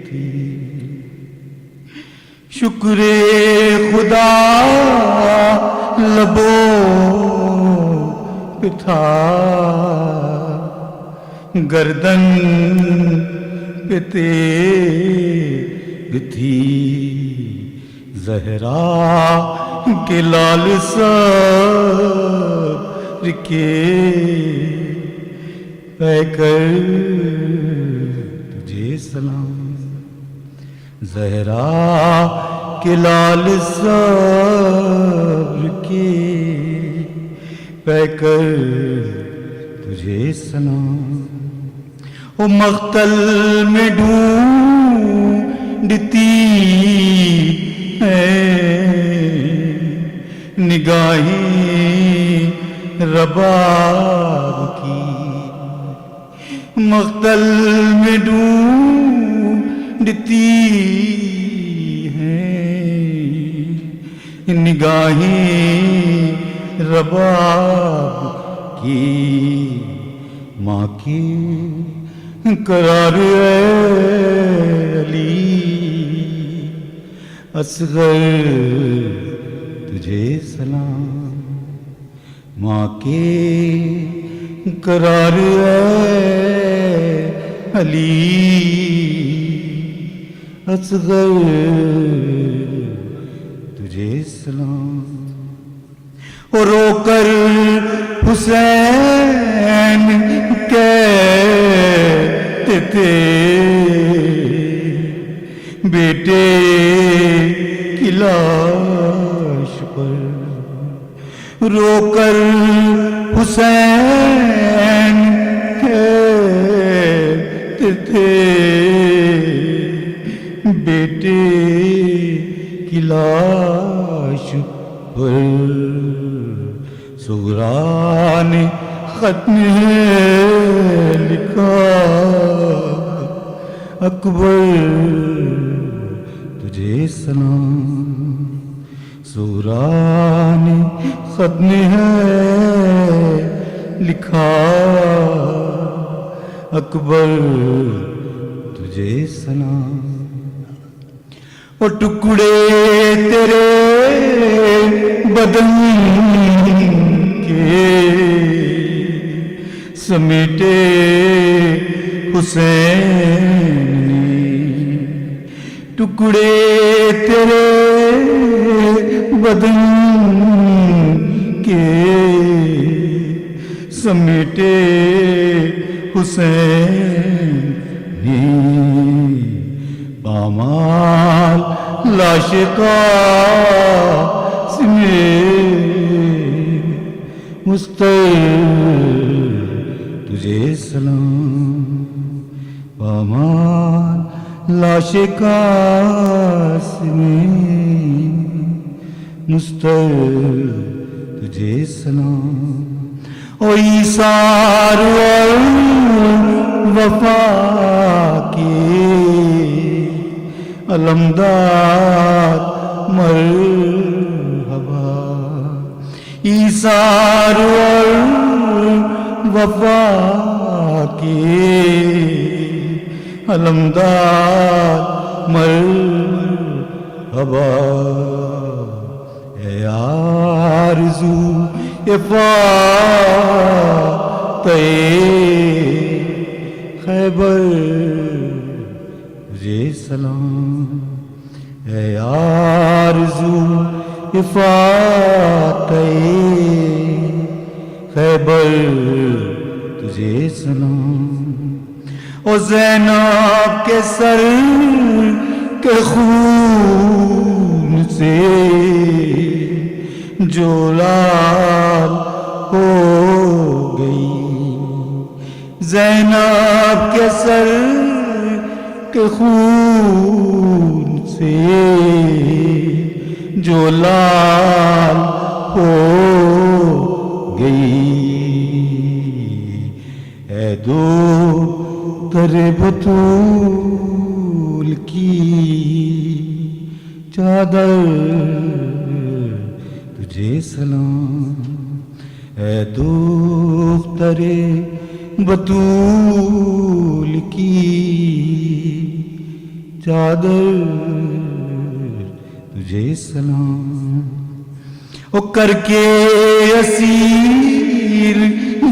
تھی، شکر خدا لبوں پہ تھا، گردن پہ تیغ تھی، زہرا کے لال صبر کے پہ کر تجھے سلام، زہرا کے لال صبر کے پہ کر تجھے سلام، وہ مقتل میں ڈھونڈتی ہے نگاہیں رباب کی، مقتل میں ڈھونڈتی ہیں نگاہیں رباب کی، ماں کی قرار اے علی اصغر تجھے سلام، ماں کے قرار اے علی اصغر تجھے سلام، اور رو کر حسین کہتے تھے بیٹے کی لاش پر، رو کر حسین کہتے تھے بیٹے کی لاش پر، سغرا نے خط میں لکھا اکبر تجھے سلام، سغرا نے خط میں لکھا اکبر تجھے سلام، اور ٹکڑے تیرے بدن کے سمیٹے حسین نے، ٹکڑے تیرے بدن کے سمیٹے حسین نے، پامال لاش قاسم مستر تجھے سلام، پامال لاش قاسم مستر تجھے سلام، او ایثار اور وفا کے علمدار مرحبا، ایثار اور وفا کے علمدار مرحبا، اے آرزو افاتِ خیبر تجھے سلام، اے آرزو افاتِ خیبر تجھے سلام، او زینب کے سر کے خون سے جو لال ہو گئی، زینب کے سر کے خون سے جو لال ہو گئی، اے دو ترے بطول کی چادر تجھے سلام، اے دختر بطول کی چادر تجھے سلام، او کر کے اسیر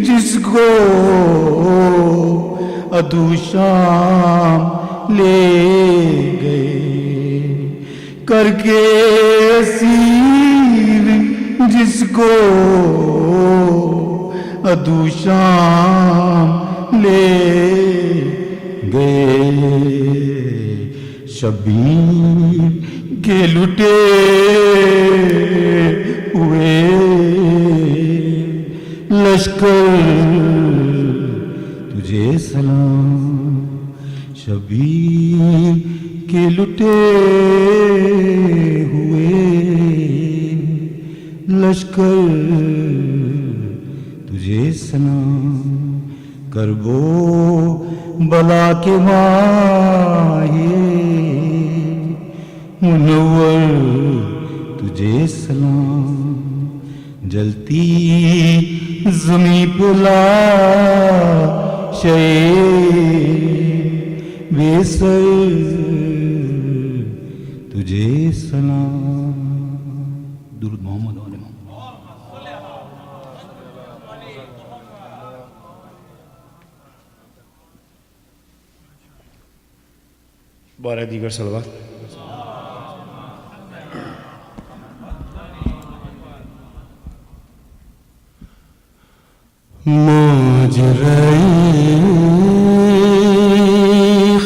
جس کو عدو شام لے گئے، کر کے اسیر جس کو عدو شام لے گئے، شبیر کے لٹے ہوئے لشکر تجھے سلام، شبیر کے لٹے ہوئے لشکر تجھے سلام، کربو بلا کے ماہی منور تجھے سلام، جلتی زمیں پہ لاشے بے سر تجھے سلام۔ درود محمد علیہ محمد۔ بارہ دیگر صلوات۔ ماجرائے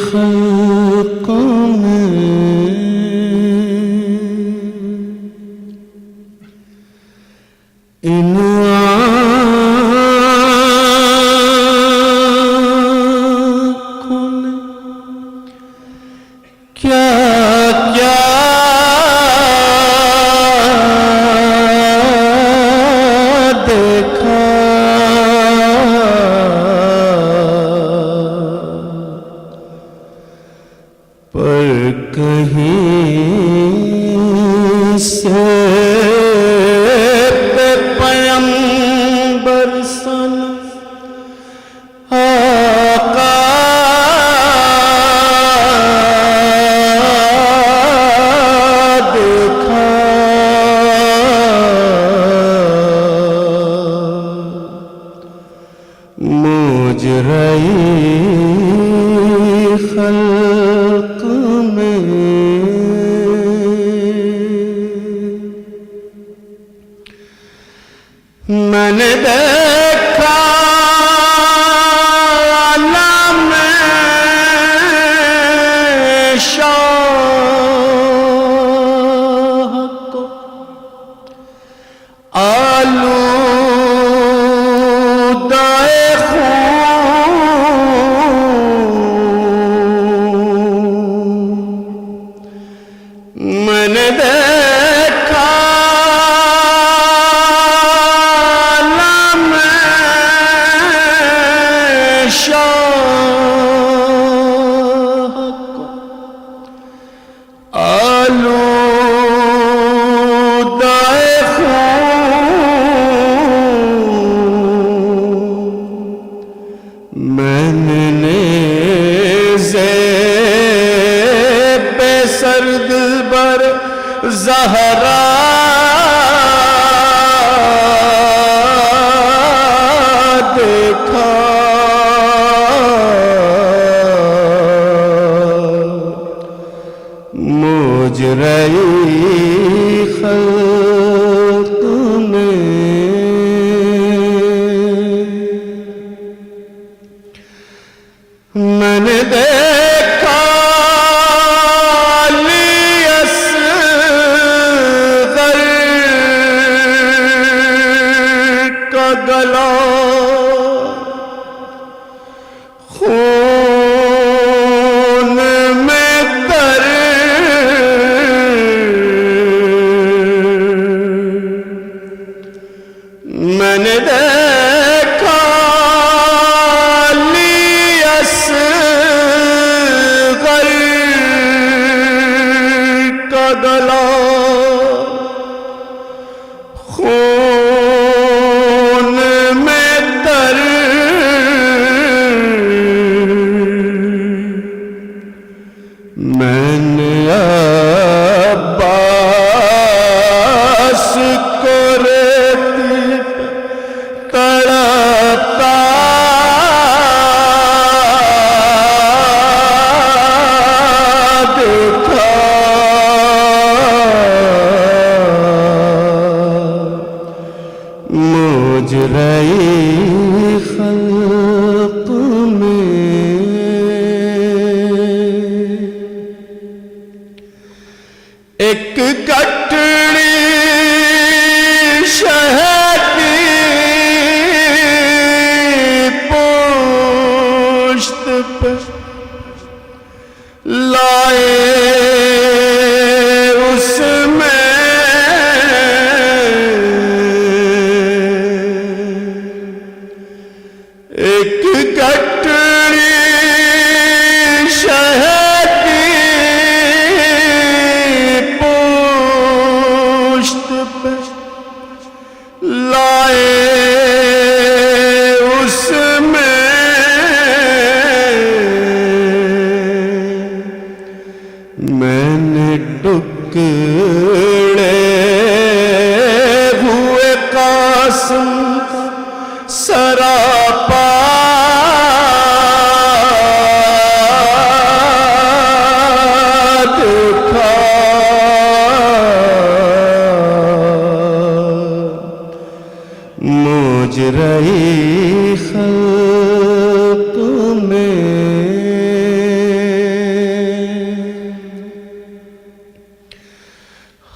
خلق میں ان آنکھوں نے کیا کیا دیکھا، پر کہیں سے پیغمبر سن آقا دیکھا، ماجرائے خلق میں میں نے دیکھا عالم شاہ کو آلودہ میں نے دیکھا عالم شاہ کو آلودہ خون، میں نے نیزے پہ سر دلبر زہرا دیکھا، ماجرائے خلق میں میں نے دیکھا علی اصغر کا گلا خون میں تر میں نے عباس کو ریتی تڑپتا دیکھا، مجرئی خلق میں ایک گٹڑی شہد کی پشت پہ لائے، اس میں ایک گٹڑی شہد کی پشت پہ لائے، اس میں میں نے ٹکڑے ہوئے قاسم کا سراپا دیکھا، مجرئی خلق میں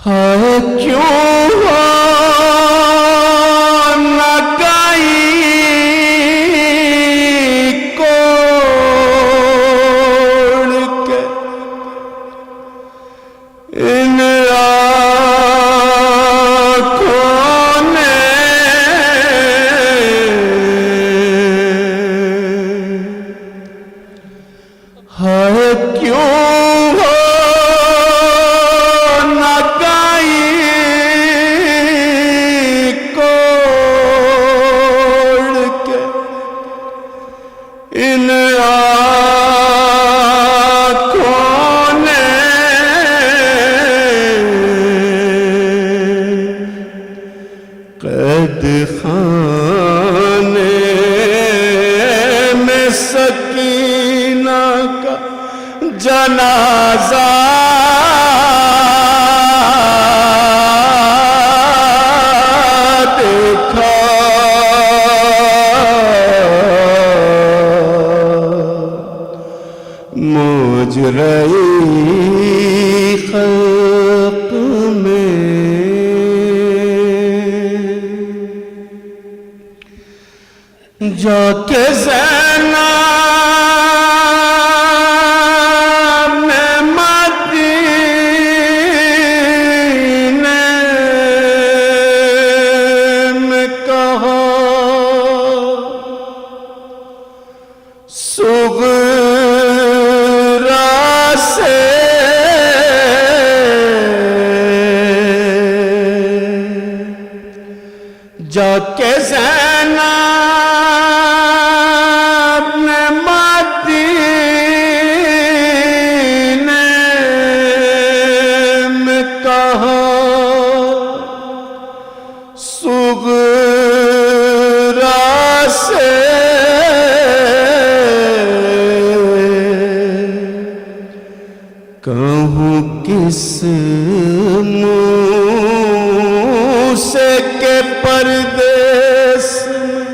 ہائے کیوں نہ گئی کوڑ کے ان آنکھوں نے، ہائے کیوں نہ گئی کوڑ کے ان آنکھوں نے، قید خانے میں سکینہ کا جنازہ دیکھا، مجرئی خلق میں جا کے زینب نے مدینے میں کہا، صغرا سے جا کے زینب نے مدینے میں کہا، صغرا سے کہوں کس منہ سے کہ پردیس میں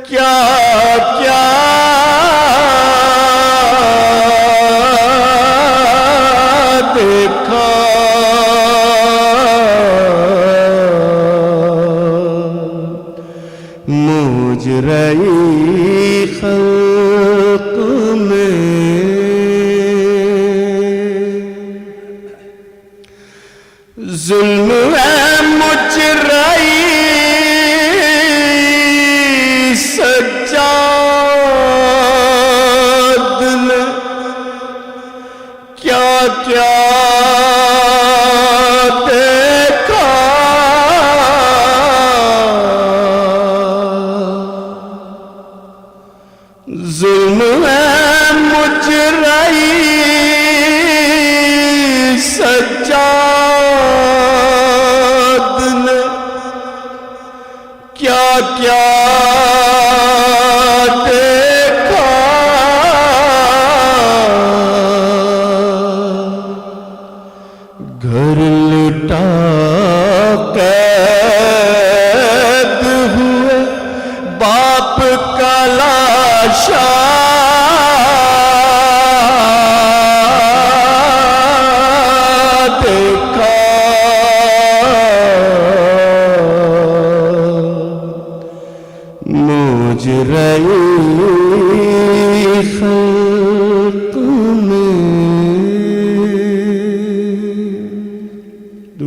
کیا کیا دیکھا، مجرئی خلق میں ظلم ہے مجرئی سجاد نے کیا کیا دیکھا، ظلم ہے مجرئی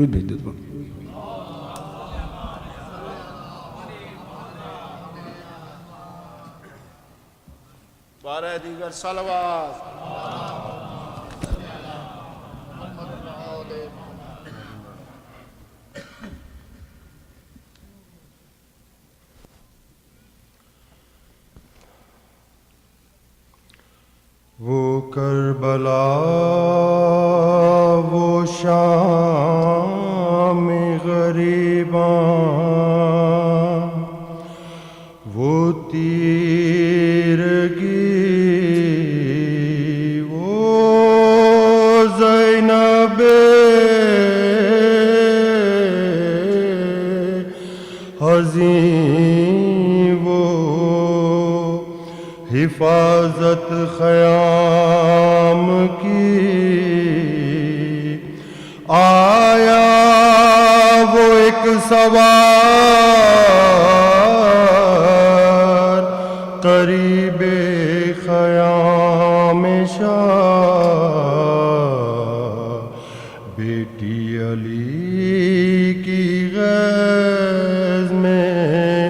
درود بھیج دو. بارہ دیگر صلوات. وہ کربلا وہ شام غریباں وہ تیرگی وہ زینب حزین وہ حفاظت خیام کی آیا وہ ایک سوار قریب خیام شاہ بیٹی علی کی غیظ میں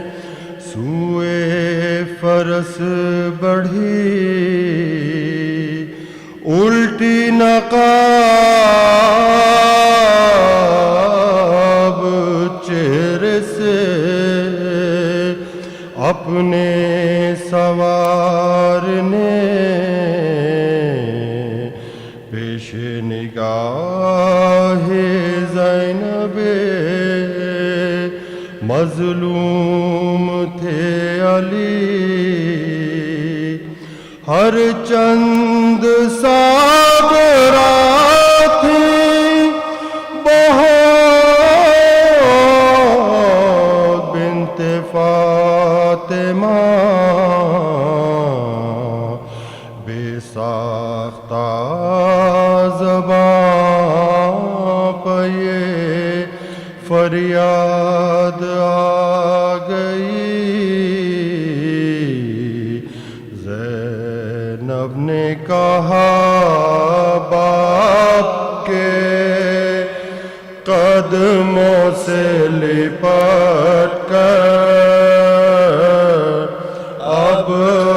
سوئے فرس بڑھی الٹی نقاب چہرے سے اپنے سوار نے پیش نگاہ زینب مظلوم تھے علی ہر چند صابرات تھیں بہت بنت فاطمہ بے ساختہ زباں پہ یہ فریاد آ گئی زینب نے کہا باپ کے قدموں سے لپٹ کر اب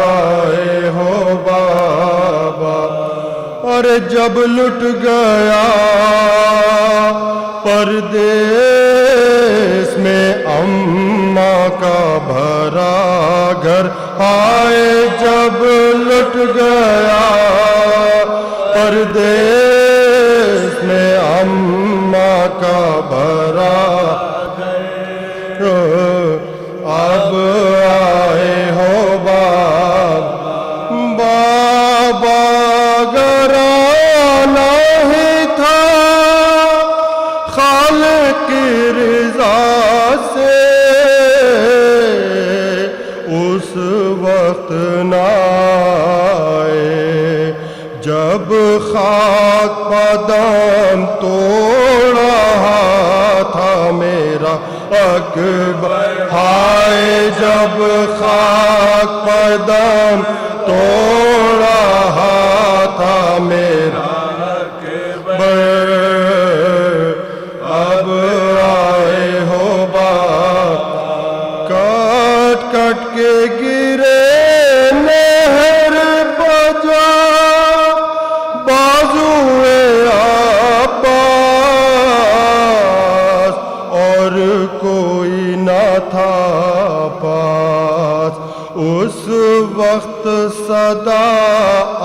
آئے ہو بابا اور جب لٹ گیا پردیس میں اماں کا بھرا گھر آئے جب لٹ گیا پردیس میں اماں کا بھرا گھر اب آئے ہو بابا گرانا ہی تھا خالق کی رضا سے اس وقت نہ آئے جب خاک قدم توڑ رہا تھا میرا اکبر ہائے جب خاک قدم توڑ رہا تھا میرا اکبر اب آئے ہو باپ کٹ کٹ کے گرے نہر بجا بازوئے عباس اور کوئی نہ تھا پاس اس وقت صدا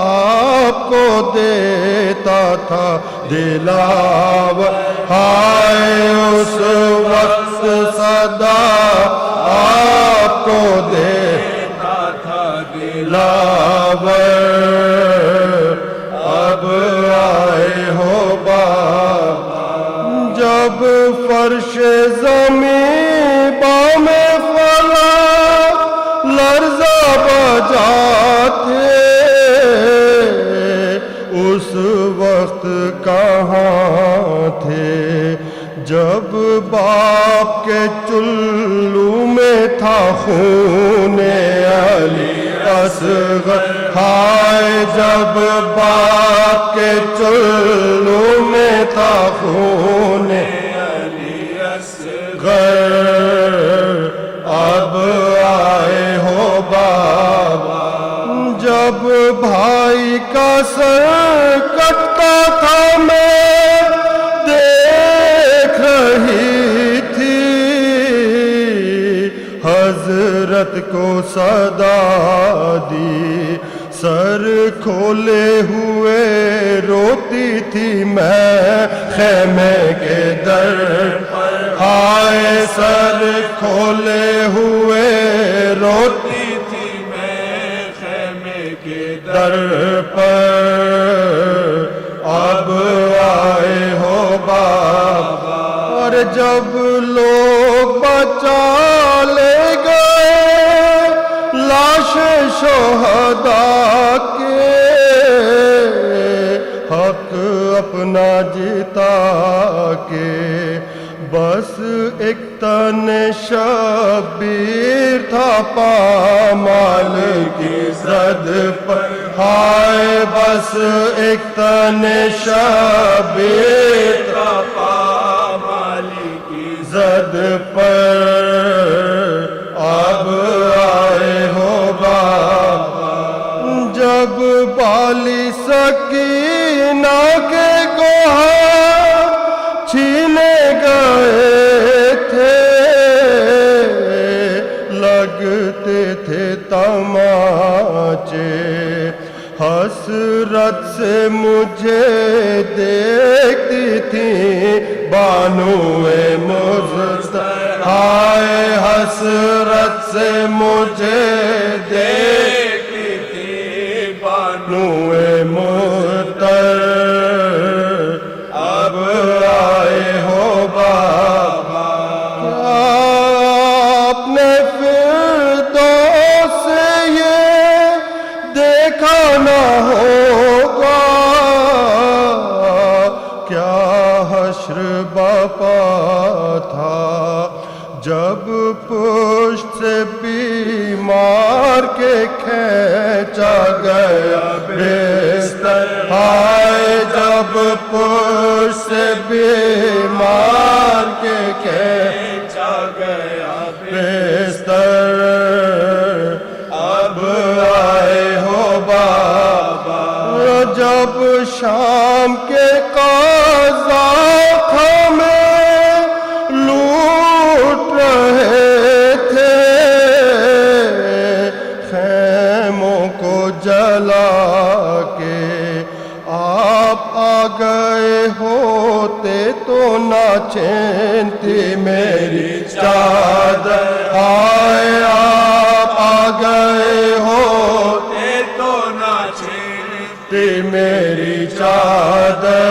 آپ کو دیتا تھا دلاور ہائے اس وقت صدا آپ کو دیتا تھا دلاور اب آئے ہو باپ جب فرش زمین بام فلک لرزہ بجاتے اس وقت کہاں تھے جب باپ کے چلو میں تھا خون علی اصغر ہائے جب باپ کے چلو میں تھا خون کا سر کٹتا تھا میں دیکھ رہی تھی حضرت کو صدا دی سر کھولے ہوئے روتی تھی میں خیمے کے در پر ہائے سر کھولے ہوئے روتی تھی میں خیمے کے در پر اب آئے ہو بابا اور جب لوگ بچا لے گئے لاش شہداء کے حق اپنا جتا کے بس ایک تن شبیر تھا پامال کی زد پر ہائے بس ایک تن شبیر تھا پامال کی زد پر اب آئے ہو بابا جب بالی سکینہ کے گوہر چھینے گئے تھے لگتے تھے تماچے حسرت سے مجھے دیکھتی تھی بانوئے مزدر ہائے حسرت سے مجھے دیکھتی تھی بانوئے مزدر اب آئے ہو بابا آپ نے فردوس سے یہ دیکھا نہ ہوگا کیا حشر باپا تھا جب پشت سے بیمار کے کھینچا گیا بستر ہائے جب پشت سے بیمار کے کھینچا گیا بستر اب آئے ہو بابا جب شام کے قذاق ہمیں لوٹ رہے تھے خیموں کو جلا کے آپ آ گئے ہوتے تو نہ چھینتی میری چادر ہائے آپ آ گئے ہوتے تو نہ چھینتی میری چادر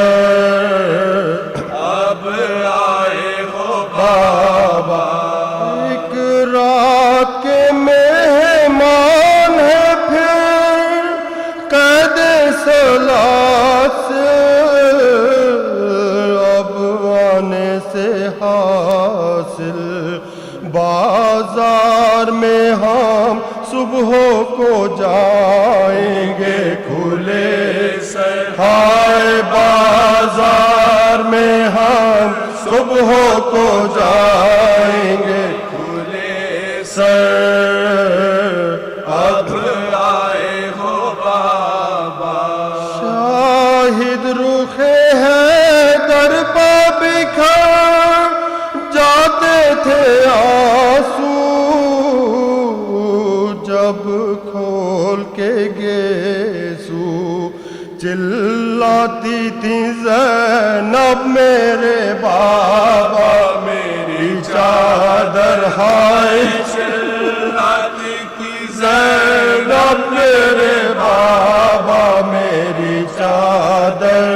اب آئے ہو بابا ایک رات کے مہمان ہے پھر قید سلاسل اب آنے سے حاصل بازار میں ہم صبح کو جائیں گے کھلے سر ہائے بازار میں ہم صبح کو جائیں گے کھلے سر اب آئے ہو بابا شاہد رخ حیدر پہ بکھر جاتے تھے آنسو جب کھول کے گیسو چلاتی تھی زینب میرے بابا میری چادر ہائے چلاتی تھی زینب میرے بابا میری چادر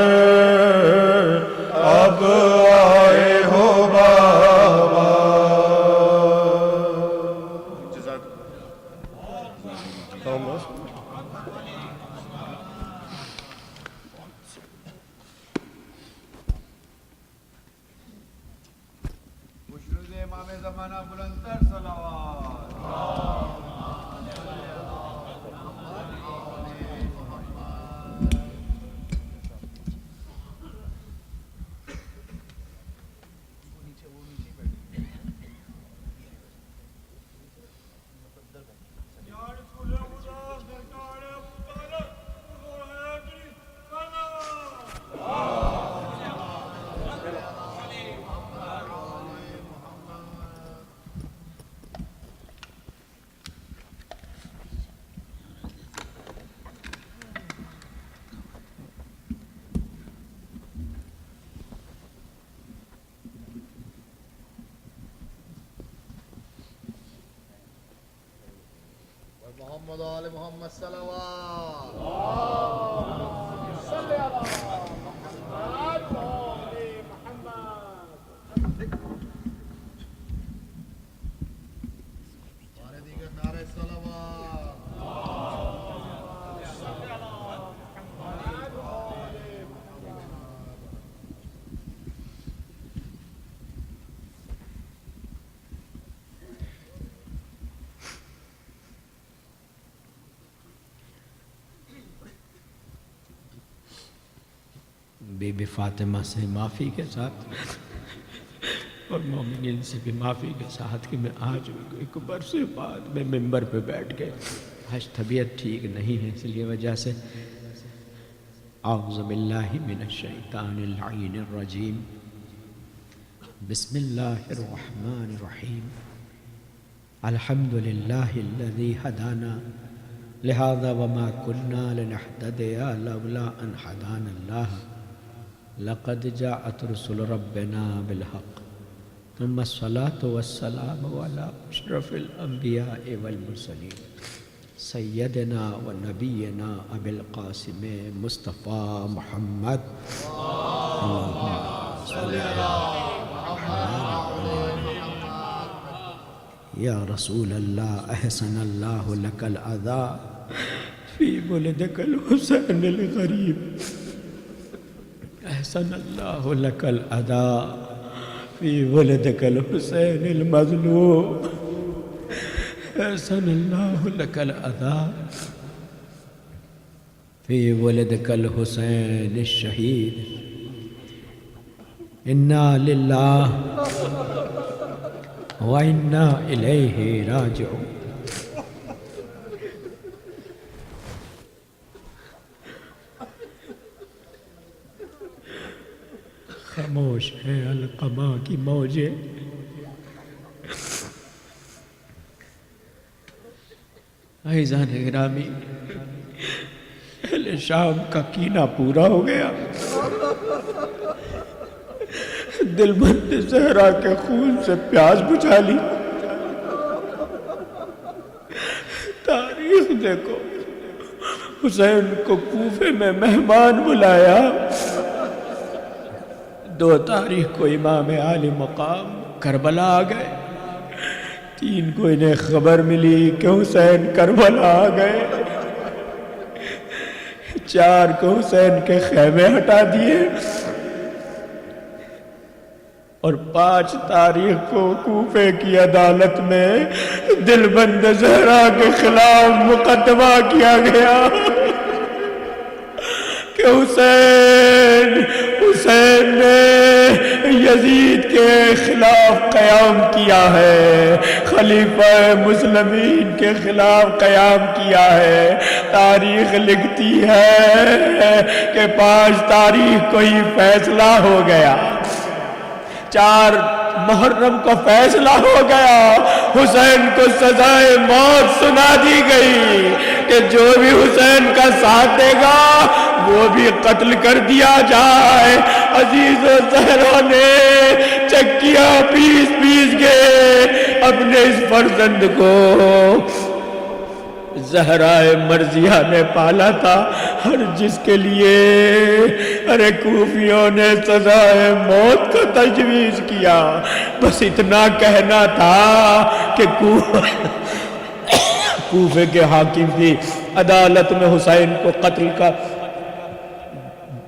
اب آئے ہو بابا مشرود امام زمانہ بلندتر صلوات محمد و آل محمد صلوات بار دیگر نعرہ صلوات بی بی فاطمہ سے معافی کے ساتھ اور مومنین سے بھی معافی کے ساتھ کہ میں آج ایک برسے بعد میں ممبر پہ بیٹھ کے آج طبیعت ٹھیک نہیں ہے، اس لیے وجہ سے اعوذ باللہ من الشیطان اللعین الرجیم بسم اللہ الرحمن الرحیم الحمدللہ الذی ہدانا لہذا وما كنا لنهتدي لولا ان هدانا الله لقد جاءت رسل ربنا بالحق ثم الصلاة والسلام على اشرف الانبیاء والمرسلین سیدنا و نبینا ابی القاسم مصطفی محمد یا رسول اللہ احسن اللہ لک العذا فی ولدک الحسین الغریب احسن اللہ لک العذا فی ولدک الحسین المظلوم احسن اللہ لک العذا فی ولدک الحسین الشہید انا للہ وَإِنَّا إِلَيْهِ رَاجِعُونَ خاموش ہے القما کی موجیں، عزیزان گرامی، اہل شام کا کینہ پورا ہو گیا، دل بند زہرا کے خون سے پیاس بجھا لی۔ تاریخ دیکھو، حسین کو کوفے میں مہمان بلایا، 2 تاریخ کو امام عالی مقام کربلا آ گئے، 3 کو انہیں خبر ملی کہ حسین کربلا آ گئے، 4 کو حسین کے خیمے ہٹا دیے، اور 5 تاریخ کو کوفے کی عدالت میں دلبند زہرا کے خلاف مقدمہ کیا گیا کہ حسین نے یزید کے خلاف قیام کیا ہے، خلیفہ مسلمین کے خلاف قیام کیا ہے۔ تاریخ لکھتی ہے کہ 5 تاریخ کو ہی فیصلہ ہو گیا، 4 محرم کو فیصلہ ہو گیا، حسین کو سزائے موت سنا دی گئی کہ جو بھی حسین کا ساتھ دے گا وہ بھی قتل کر دیا جائے۔ عزیز و زہرا نے چکیاں پیس کے اپنے اس فرزند کو زہرائے مرضیہ نے پالا تھا، ہر جس کے لیے ارے کوفیوں نے سزائے موت کا تجویز کیا۔ بس اتنا کہنا تھا کہ کوفے کے حاکم کی عدالت میں حسین کو قتل کا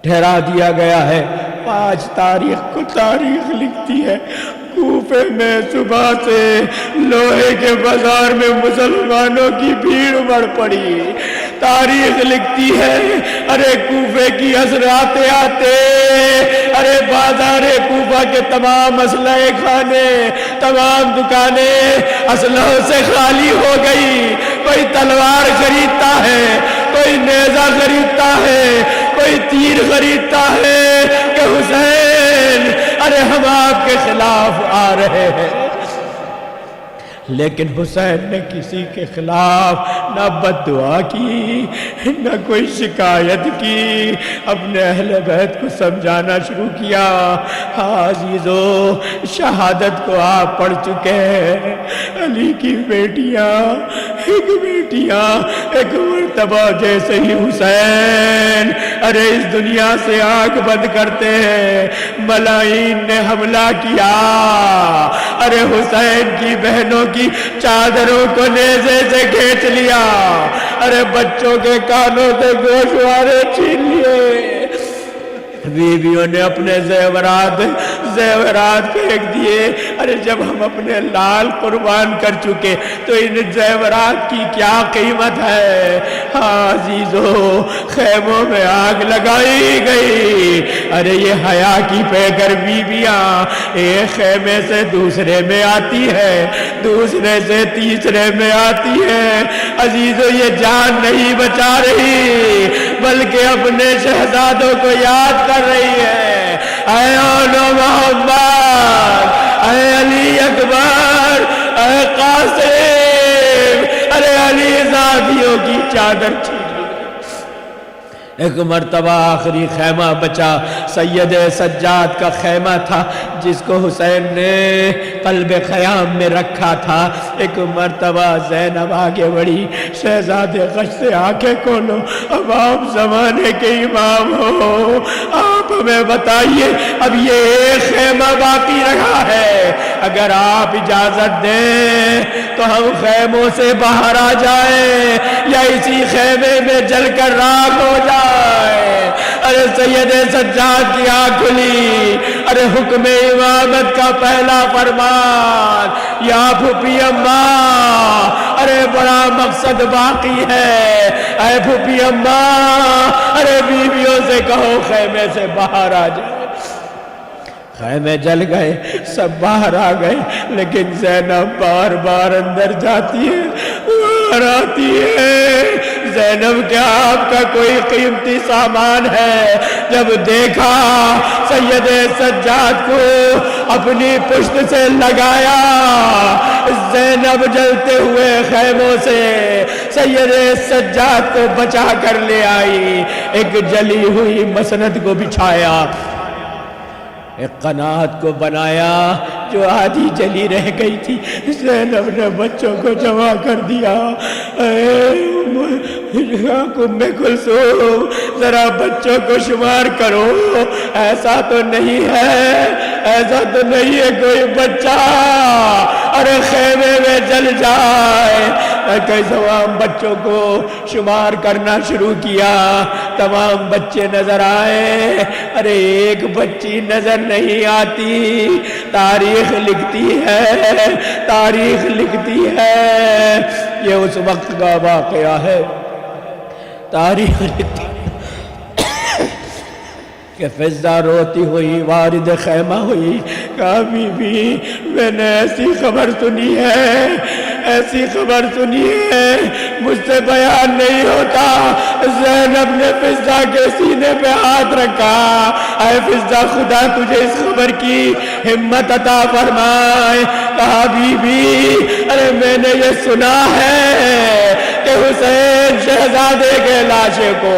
ٹھہرا دیا گیا ہے۔ 5 تاریخ کو تاریخ لکھتی ہے، کوفے میں صبح سے لوہے کے بازار میں مسلمانوں کی بھیڑ بڑھ پڑی۔ تاریخ لکھتی ہے ارے کوفے کی عصر آتے آتے ارے بازار کوفہ کے تمام اسلحے خانے، تمام دکانیں اسلحوں سے خالی ہو گئی۔ کوئی تلوار خریدتا ہے، کوئی نیزہ خریدتا ہے، کوئی تیر خریدتا ہے کہ حسین ارے ہم آپ کے خلاف آ رہے ہیں۔ لیکن حسین نے کسی کے خلاف نہ بد دعا کی نہ کوئی شکایت کی، اپنے اہل بیت کو سمجھانا شروع کیا۔ ہاں عزیزو، شہادت کو آپ پڑھ چکے ہیں۔ علی کی بیٹیاں ایک مرتبہ جیسے ہی حسین ارے اس دنیا سے آنکھ بند کرتے ہیں، ملائین نے حملہ کیا، ارے حسین کی بہنوں کی چادروں کو نیزے سے کھینچ لیا، ارے بچوں کے کانوں سے گوشوارے چھین لیے، بیویوں نے اپنے زیورات پھینک دیے۔ ارے جب ہم اپنے لال قربان کر چکے تو ان زیورات کی کیا قیمت ہے؟ ہاں عزیزو، خیموں میں آگ لگائی گئی۔ ارے یہ حیا کی پیکر بیویاں ایک خیمے سے دوسرے میں آتی ہے، دوسرے سے تیسرے میں آتی ہے۔ عزیزو، یہ جان نہیں بچا رہی بلکہ اپنے شہزادوں کو یاد کر رہی ہے۔ اے اولو محمد، اے علی اکبر، اے قاسم، ارے علی زادیوں کی چادر چھین لی۔ ایک مرتبہ آخری خیمہ بچا سید سجاد کا خیمہ تھا جس کو حسین نے قلب خیام میں رکھا تھا۔ ایک مرتبہ زینب آگے بڑھی، شہزادے غش سے آنکھیں کھولو، اب آپ زمانے کے امام ہو، آپ ہمیں بتائیے اب یہ ایک خیمہ باقی رہا ہے، اگر آپ اجازت دیں تو ہم خیموں سے باہر آ جائیں یا اسی خیمے میں جل کر راکھ ہو جائے۔ ارے سید سجاد کی آنکھ کھلی، ارے حکم امامت کا پہلا فرمان، یا پھوپھی اماں، ارے بڑا مقصد باقی ہے، اے پھوپھی اماں، ارے بیویوں سے کہو خیمے سے باہر آ جائے۔ خیمے جل گئے، سب باہر آ گئے، لیکن زینب بار بار اندر جاتی ہے، باہر آتی ہے۔ زینب کیا آپ کا کوئی قیمتی سامان ہے؟ جب دیکھا سید سجاد کو اپنی پشت سے لگایا، زینب جلتے ہوئے خیموں سے سید سجاد کو بچا کر لے آئی، ایک جلی ہوئی مسند کو بچھایا، ایک قنات کو بنایا جو آدھی جلی رہ گئی تھی۔ زینب نے بچوں کو جمع کر دیا، ام کلثوم ذرا بچوں کو شمار کرو، ایسا تو نہیں ہے کوئی بچہ ارے خیمے میں جل جائے۔ کئی تمام بچوں کو شمار کرنا شروع کیا، تمام بچے نظر آئے، ارے ایک بچی نظر نہیں آتی۔ تاریخ لکھتی ہے، یہ اس وقت کا واقعہ ہے، تاریخ لکھتی ہے کہ فضہ روتی ہوئی وارد خیمہ ہوئی، کہا بی بی میں نے ایسی خبر سنی ہے مجھ سے بیان نہیں ہوتا۔ زینب نے فضہ کے سینے پہ ہاتھ رکھا، اے فضہ خدا تجھے اس خبر کی ہمت عطا فرمائے۔ کہا بی بی ارے میں نے یہ سنا ہے کہ حسین شہزادے کے لاشے کو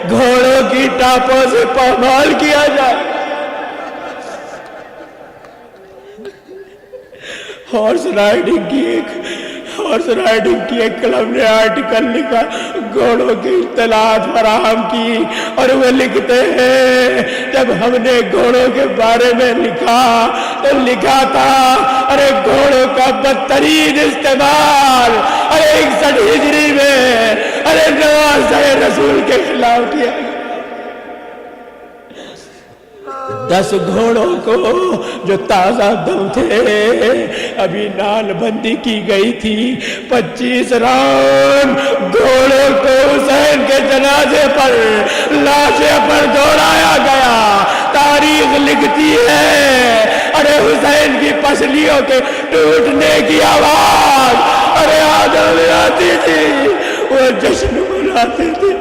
گھوڑوں کی ٹاپوں سے پامال کیا جائے۔ ہارس رائڈنگ کی ایک کلب نے آرٹیکل لکھا، گھوڑوں کی اطلاعات فراہم کی، اور وہ لکھتے ہیں جب ہم نے گھوڑوں کے بارے میں لکھا تھا ارے گھوڑوں کا بدترین استعمال 61 ہجری میں ارے نوازہ رسول کے خلاف کیا، 10 گھوڑوں کو جو تازہ دم تھے ابھی نال بندی کی گئی تھی، 25 راؤنڈ گھوڑوں کو حسین کے جنازے پر لاشے پر دوڑایا گیا۔ تاریخ لکھتی ہے ارے حسین کی پسلیوں کے ٹوٹنے کی آواز ارے آدم میں آتی تھی، وہ جشن مناتے تھے۔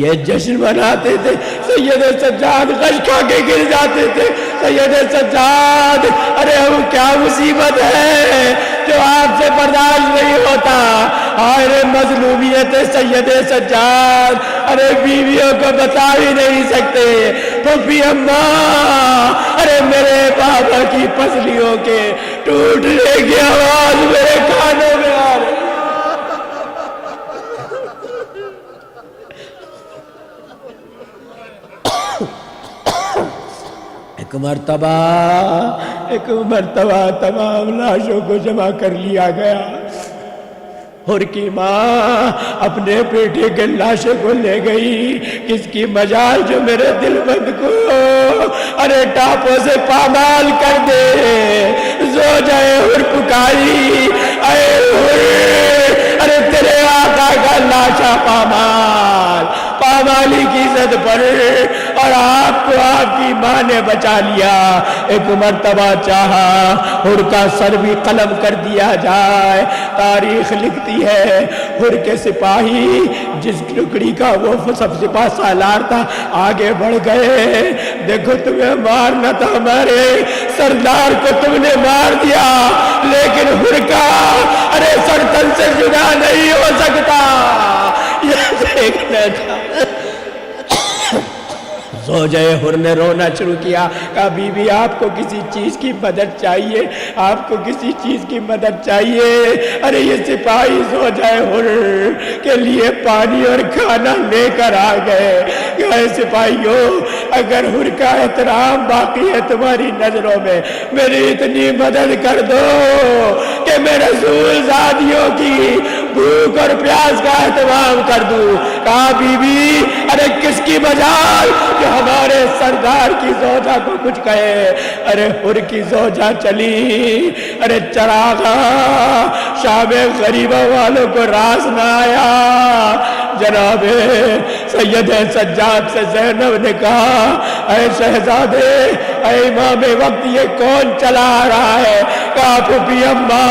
یہ جشن مناتے تھے، سید سجاد غش کھا کے گر جاتے تھے، سید سجاد ارے وہ کیا مصیبت ہے جو آپ سے برداشت نہیں ہوتا ارے مظلومیت سید سجاد ارے بیویوں کو بتا بھی نہیں سکتے پھوپھی اماں ارے میرے بابا کی پسلیوں کے ٹوٹنے کی آواز میرے کانوں میں آ رہی ایک مرتبہ تمام لاشوں کو جمع کر لیا گیا اور کی ماں اپنے بیٹے کے لاشوں کو لے گئی کس کی مجال جو میرے دل بند کو ارے ٹاپوں سے پامال کر دے زوجہ حر پکاری اے حر ارے تیرے آقا کا لاشا پامالی کی زد پر اور آپ کو آپ کی ماں نے بچا لیا ایک مرتبہ چاہا حر کا سر بھی قلم کر دیا جائے تاریخ لکھتی ہے حر کے سپاہی جس ٹکڑی کا وہ سب سپاہ سالار تھا آگے بڑھ گئے دیکھو تمہیں مارنا تھا ہمارے سردار کو تم نے مار دیا لیکن حر کا ارے سر تن سے جدا نہیں ہو سکتا یہ دیکھنا تھا زوجہ حر نے رونا شروع کیا کہا بی بی آپ کو کسی چیز کی مدد چاہیے آپ کو کسی چیز کی مدد چاہیے ارے یہ سپاہی زوجہ حر کے لیے پانی اور کھانا لے کر آ گئے کہے سپاہیوں اگر حر کا احترام باقی ہے تمہاری نظروں میں میری اتنی مدد کر دو کہ میں رسول زادیوں کی بھوک اور پیاس کا اہتمام کر دوں کہا بی بی ارے کس کی مجال کہ ہمارے سردار کی زوجہ کو کچھ کہے ارے حر کی زوجہ چلی ارے چراغا شام غریبہ والوں کو راز نہ آیا جناب سید سجاد سے زینب نے کہا اے شہزادے اے امام وقت یہ کون چلا رہا ہے کہا پھوپھی اماں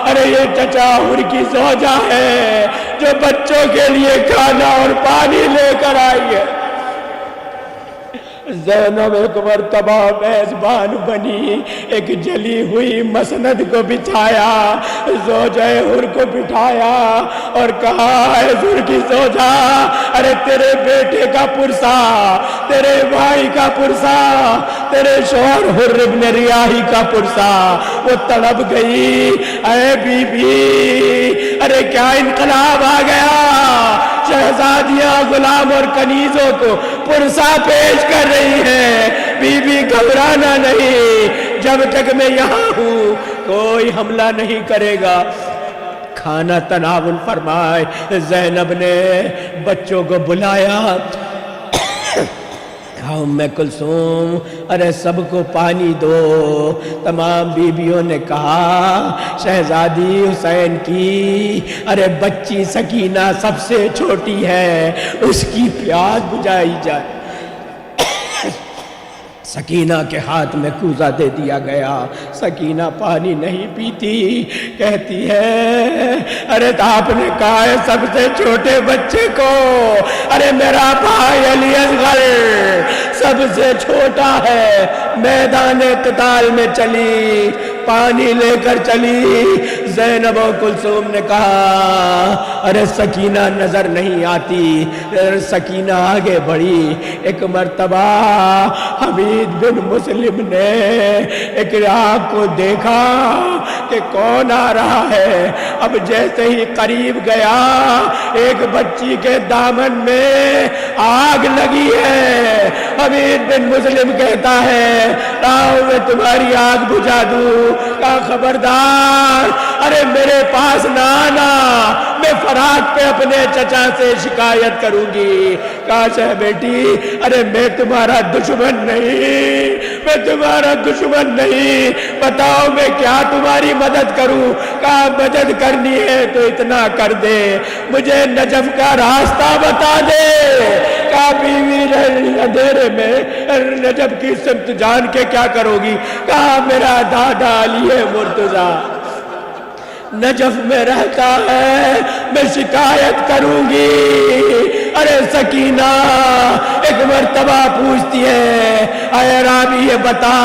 ارے یہ چچا حر کی زوجہ ہے جو بچوں کے لیے کھانا اور پانی لے کر آئی ہے زینب ایک مرتبہ میزبان بنی ایک جلی ہوئی مسند کو بچھایا زوجہ حر کو بٹھایا اور کہا اے حر کی زوجہ ارے تیرے بیٹے کا پرسا تیرے بھائی کا پرسا تیرے شوہر حر ابن ریاحی کا پرسا وہ تڑپ گئی اے بی بی ارے کیا انقلاب آ گیا شہزادیاں غلام اور کنیزوں کو پرسا پیش کر رہی ہیں بی بی گھبرانا نہیں جب تک میں یہاں ہوں کوئی حملہ نہیں کرے گا کھانا تناول فرمائے زینب نے بچوں کو بلایا ام کلثوم ارے سب کو پانی دو تمام بیویوں نے کہا شہزادی حسین کی ارے بچی سکینہ سب سے چھوٹی ہے اس کی پیاس بجھائی جائے سکینہ کے ہاتھ میں کوزہ دے دیا گیا سکینہ پانی نہیں پیتی کہتی ہے ارے آپ نے کہا ہے سب سے چھوٹے بچے کو ارے میرا بھائی علی اصغر سب سے چھوٹا ہے میدان قتال میں چلی پانی لے کر چلی زینب و کلثوم نے کہا ارے سکینہ نظر نہیں آتی سکینہ آگے بڑھی ایک مرتبہ حمید بن مسلم نے ایک آگ کو دیکھا کہ کون آ رہا ہے اب جیسے ہی قریب گیا ایک بچی کے دامن میں آگ لگی ہے حمید بن مسلم کہتا ہے راؤ میں تمہاری آگ بجھا دوں کہا خبردار ارے میرے پاس نہ آنا میں فرات پہ اپنے چچا سے شکایت کروں گی کہا شہ بیٹی ارے میں تمہارا دشمن نہیں میں تمہارا دشمن نہیں بتاؤ میں کیا تمہاری مدد کروں کہا مدد کرنی ہے تو اتنا کر دے مجھے نجف کا راستہ بتا دے کہا بیوی اندھیرے میں نجف کی سمت جان کے کیا کرو گی کہا میرا دادا علی مرتضیٰ نجف میں رہتا ہے میں شکایت کروں گی ارے سکینہ ایک مرتبہ پوچھتی ہے اے رابی یہ بتا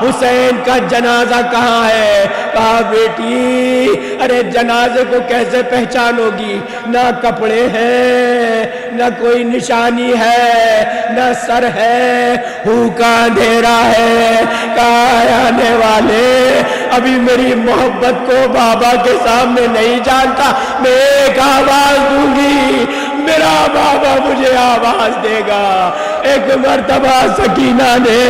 حسین کا جنازہ کہاں ہے؟ کہا بیٹی ارے جنازے کو کیسے پہچانو گی؟ نہ کپڑے ہیں نہ کوئی نشانی ہے نہ سر ہے، ہو کا اندھیرا ہے۔ کہا آنے والے ابھی میری محبت کو بابا کے سامنے نہیں جانتا، میں ایک آواز دوں گی میرا بابا مجھے آواز دے گا۔ ایک مرتبہ سکینہ نے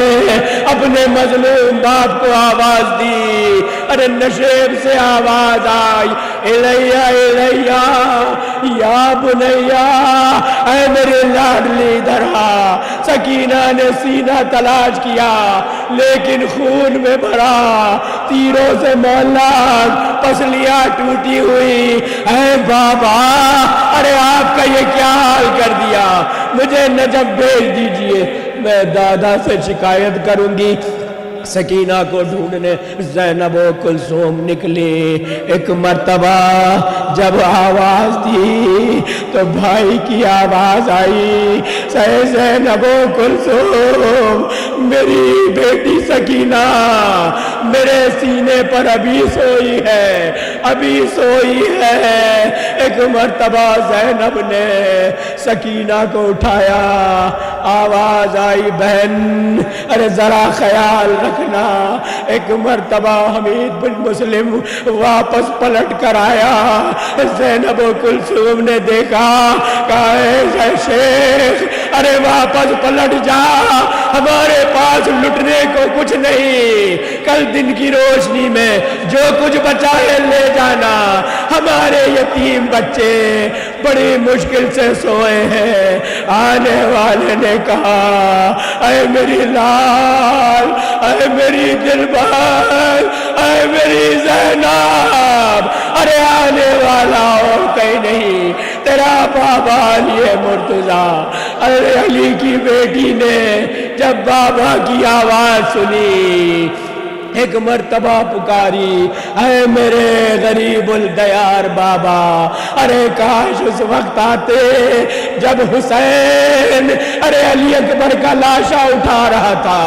اپنے مظلوم باپ کو آواز دی، ارے نشیب سے آواز آئی الیہ الیہ یا بنیا، اے میرے لاڈلی درہا۔ سکینہ نے سینہ تلاش کیا لیکن خون میں بھرا، تیروں سے معلق، پسلیاں ٹوٹی ہوئی۔ اے بابا ارے آپ کا یہ کیا حال کر دیا، مجھے نجف بھیج دیجئے، میں دادا سے شکایت کروں گی۔ سکینہ کو ڈھونڈنے زینب و کلثوم نکلی۔ ایک مرتبہ جب آواز دی تو بھائی کی آواز آئی، زینب و کلثوم میری بیٹی سکینہ میرے سینے پر ابھی سوئی ہے، ابھی سوئی ہے۔ ایک مرتبہ زینب نے سکینہ کو اٹھایا، آواز آئی بہن ارے ذرا خیال رکھنا۔ ایک مرتبہ حمید بن مسلم واپس پلٹ کر آیا، زینب و کلثوم نے دیکھا، کہا اے شیخ ارے واپس پلٹ جا، ہمارے پاس لٹنے کو کچھ نہیں، کل دن کی روشنی میں جو کچھ بچا ہے لے جانا، ہمارے یتیم بچے بڑی مشکل سے سوئے ہیں۔ آنے والے نے کہا اے میری لال، اے میری دلبر، اے میری زینب، ارے آنے والا اور کہیں نہیں، تیرا بابا علی مرتضیٰ۔ ارے علی کی بیٹی نے جب بابا کی آواز سنی ایک مرتبہ پکاری، اے میرے غریب الدیار بابا، ارے کاش اس وقت آتے جب حسین ارے علی اکبر کا لاشا اٹھا رہا تھا،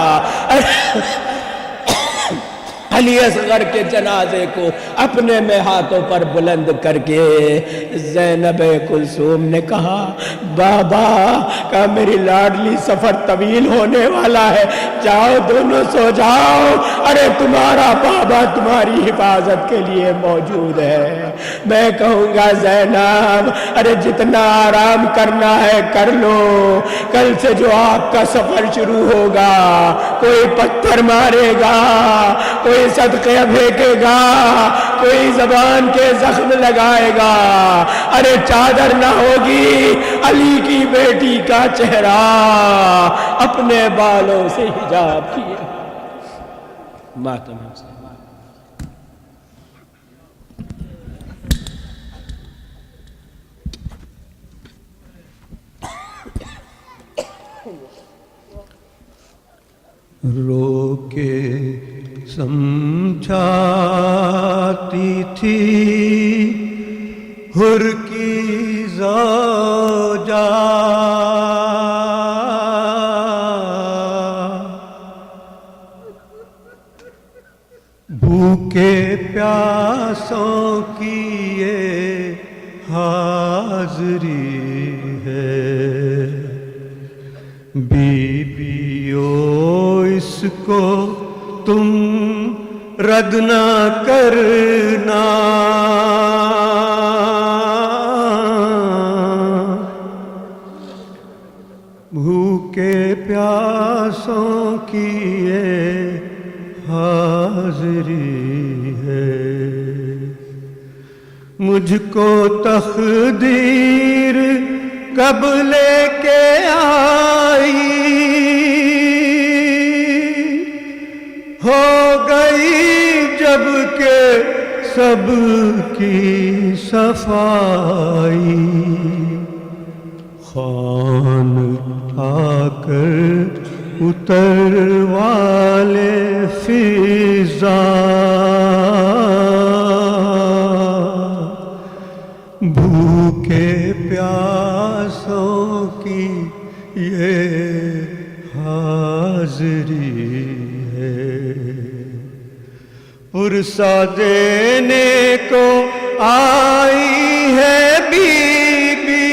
علی اصغر کے جنازے کو اپنے میں ہاتھوں پر بلند کر کے زینب کلثوم نے کہا بابا کہا میری لاڈلی سفر طویل ہونے والا ہے، جاؤ دونوں سو جاؤ، ارے تمہارا بابا تمہاری حفاظت کے لیے موجود ہے۔ میں کہوں گا زینب ارے جتنا آرام کرنا ہے کر لو، کل سے جو آپ کا سفر شروع ہوگا، کوئی پتھر مارے گا، کوئی صدقے پھینکے گا، کوئی زبان کے زخم لگائے گا، ارے چادر نہ ہوگی، علی کی بیٹی کا چہرہ اپنے بالوں سے حجاب کیا۔ ماتم سے رو کے سمجھاتی تھی حر کی زوجہ، بھوکے پیاسوں کی یہ حاضری ہے، بیویو اس کو تم رد نہ کرنا، بھوکے پیاسوں کی یہ حاضری ہے، مجھ کو تقدیر کب لے کے آئی، ہو گئی جب کہ سب کی صفائی، خوان آ کر اتر والے فضا، بھوکے پیاسوں کی یہ حاضری ہے، پرسہ دینے کو آئی ہے بی بی،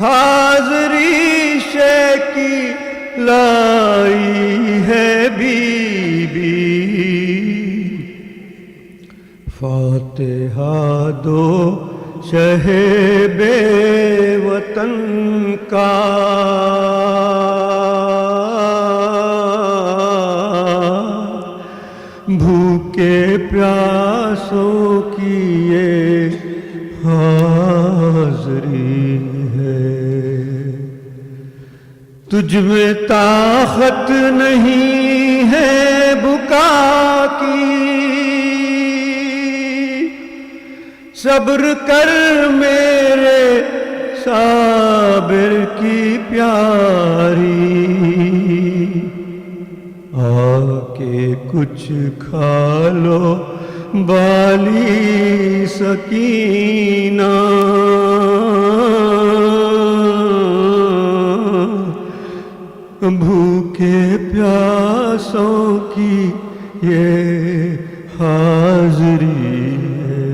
حاضری شے کی لائی ہے بی بی، فاتحہ دو شہ بے وطن کا، بھوکے پیاسوں کی یہ حاضری ہے، تجھ میں طاقت نہیں ہے بکا کی، صبر کر میرے صابر کی پیاری، آ کے کچھ کھا لو بالی سکینہ، بھوکے پیاسوں کی یہ حاضری ہے،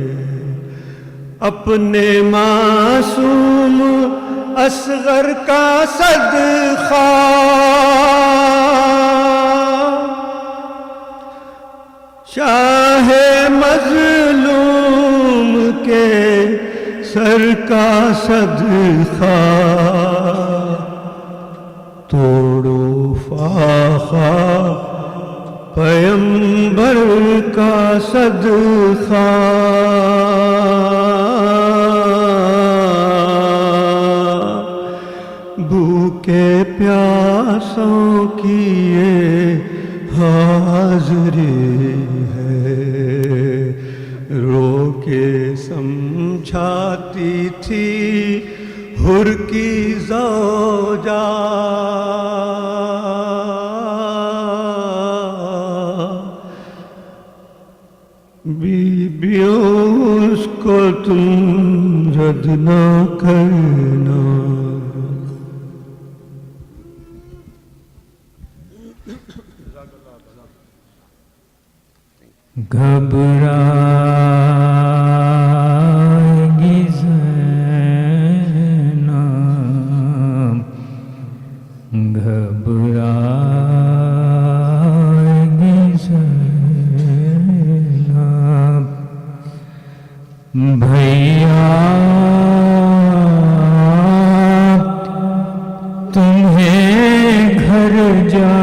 اپنے معصوم اصغر کا صدقہ، شاہ مظلوم کے سر کا صدقہ، توڑو فاخا پیمبر کا صدقہ، بھوکے پیاسوں کی یہ حاضری ہے، رو کے سمجھاتی تھی حر کی زوجہ، بیویوں اس کو تم رد نہ کرنا، گھبرائے گی زینب، گھبرائے گی زینب، بھیا تمہیں گھر جا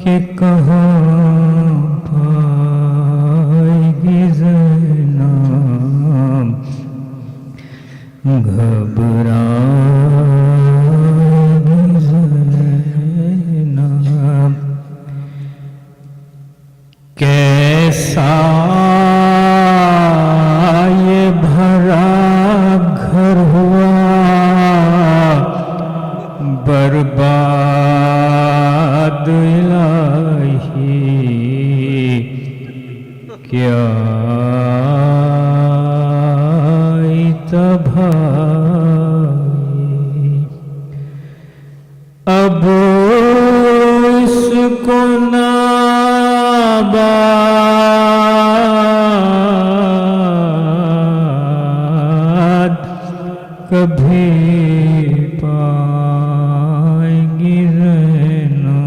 کہ کہاں پائے گی زینب، گھبرائے گی زینب، کیسا یہ بھرا گھر ہوا برباد الہی، کیا تباہی، اب اس کو ناباد کبھی پائے گی زینب،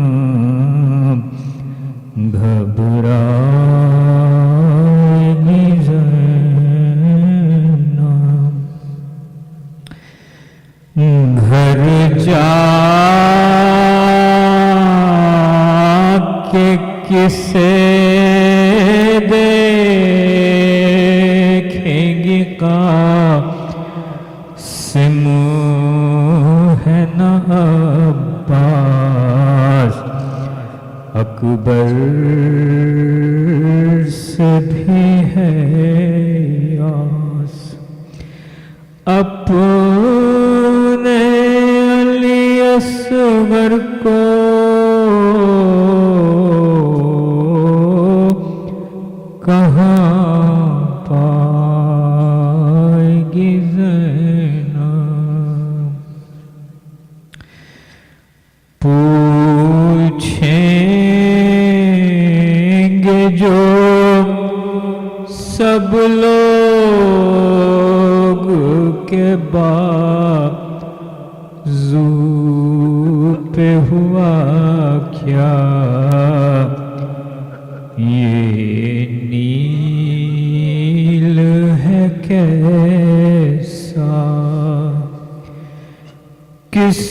گھبرائے گی زینب، گھر جا کے کسے دیکھیں گی قاسم ہے نہ عباس، اکبر سے بھی ہے یاس، اپنے علی اصغر کو کہاں پائے گی زینب پوچھیں گے جو سب لوگ کے بازو پہ ہوا کیا یہ نیل ہے کیسا کس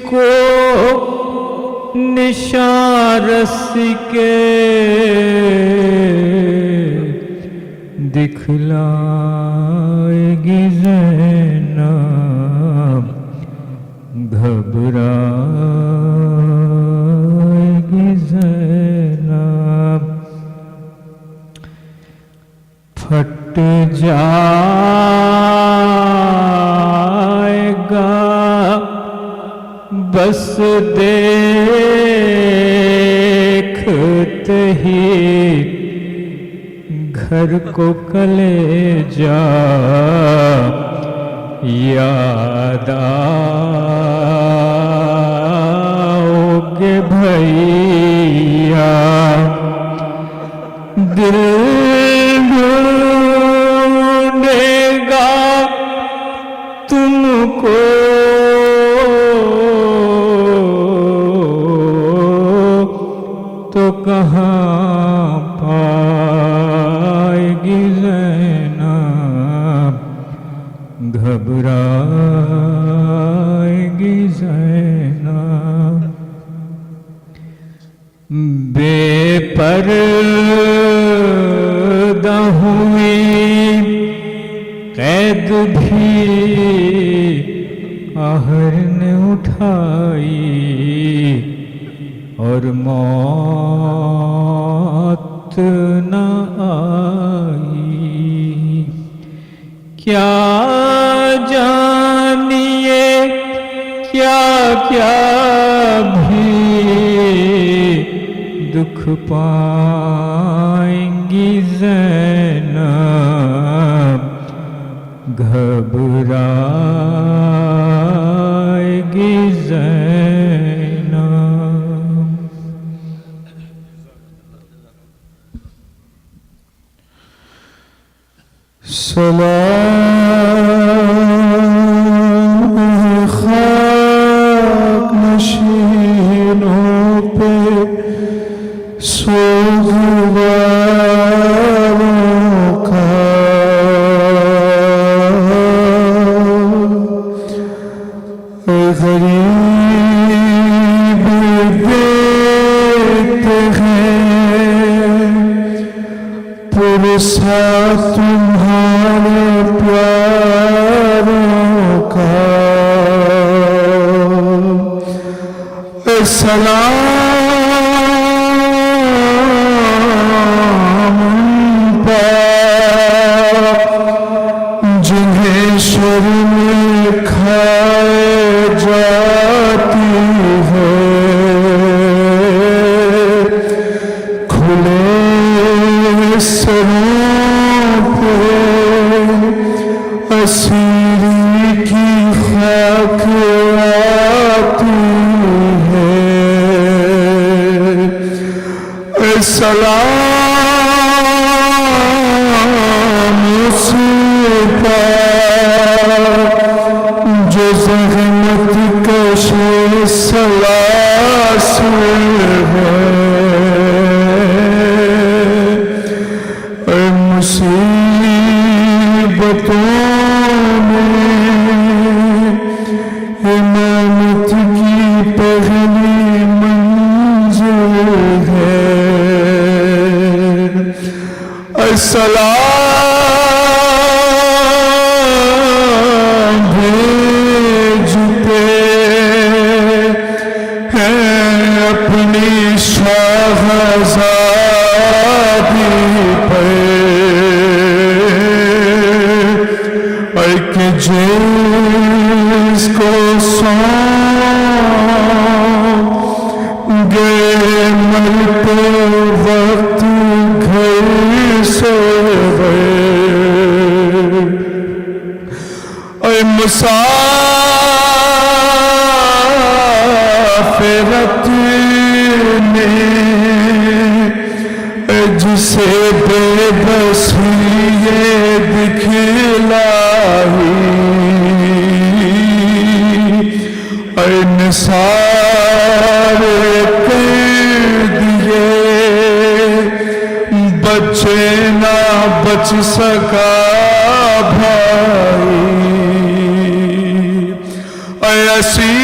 کو نشارس کے دکھلائے گی زینب گھبرائے گی زینب پھٹ جائے گا بس دیکھتے ہی گھر کو کلیجا یاد آؤگے بھیا دل ڈھونڈے گا تم کو تو کہاں پائے گی زینب گھبرائے گی زینب بے پردہ ہوئی قید بھی قہر نے اٹھائی اور موت نہ آئی کیا جانیے کیا کیا بھی دکھ پائیں گی زینب گھبرائے گی زینب سلام خاک نشینوں پہ سوگواروں کا غریب دیکھتے ہیں پرسا تمہارے پیاروں کا سلام پر جنہیں شرم کھائے جاتی ہے کھلے سروں پہ اسیری کی خاک آتی ہے سلام اس پر جو زحمت کش سلاسل ہے مصیبتوں میں امامت کی پہلی منزل ہے السلام بھیجتے ہیں اپنی شہزادی پہ کہ جس کو سونپ گے مل پہ اے مسافرت نے جسے بے بسی یہ دکھلائی، اے نثار کر دیے بچے نہ بچ سکا بھائی، اے اسیر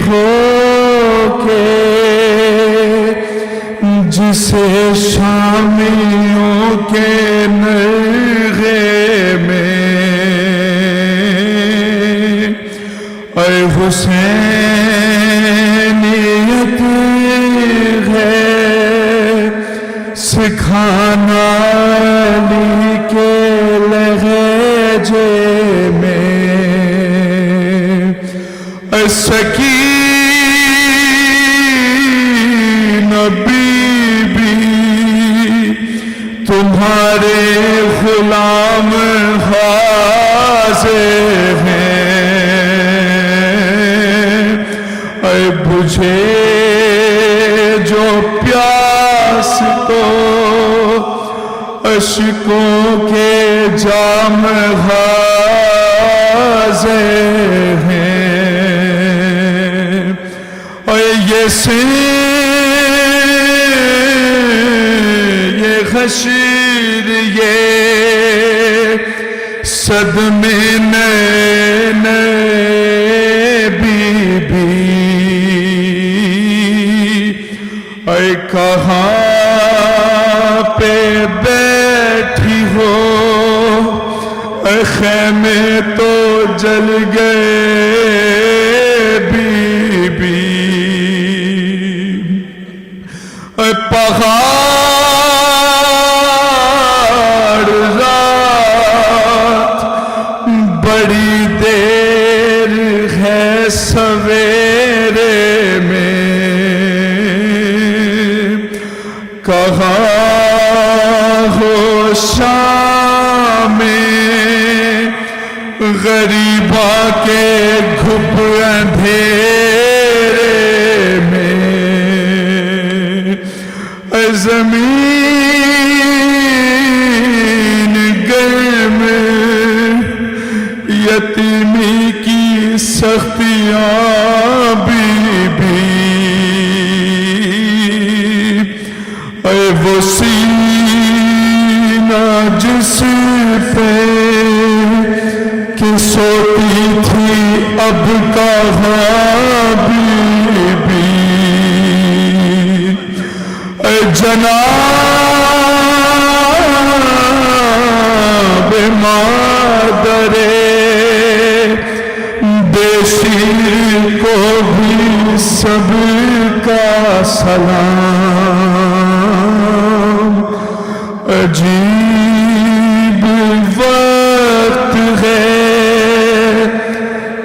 ہو کے جسے شامیوں کے نغے میں اے حسینیت ہے سکھانا علی کے لہجے میں، اے سکینہ بی بی تمہارے غلام حاضر ہیں، اے بجھے جو پیاس تو اشکوں کے جام حاضر ہیں، اے یہ حشر یہ صدمے نین بی بی، اے کہاں پہ بیٹھی ہو، اے خیمے تو جل گئے بی بی، اے پہاڑ بڑی دیر ہے سویرے میں، کہاں ہو شام میں غریباں کے گھپ اندھیرے میں، اے زمین گرم یتیمی کی سختیاں بی بی، اے وہ سینہ جس پہ کہ سوتی تھی اب کہاں بی بی، اے جناب مادرے دیشی کو بھی سب کا سلام، عجیب وقت ہے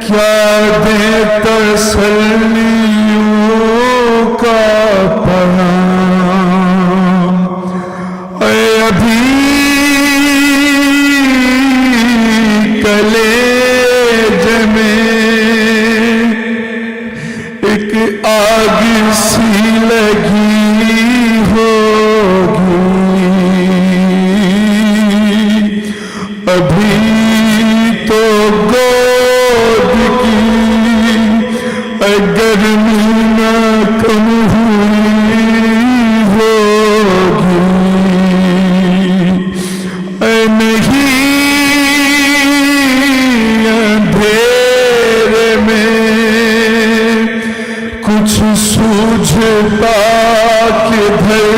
کیا دے تسلیوں کا پیام، اے ابھی کلیج میں ایک آگ سی لگی ہوگی، ابھی تو گود کی گرمی نہ کم ہوئی ہوگی، اے نہیں اندھیرے میں کچھ سوجھتا کدھر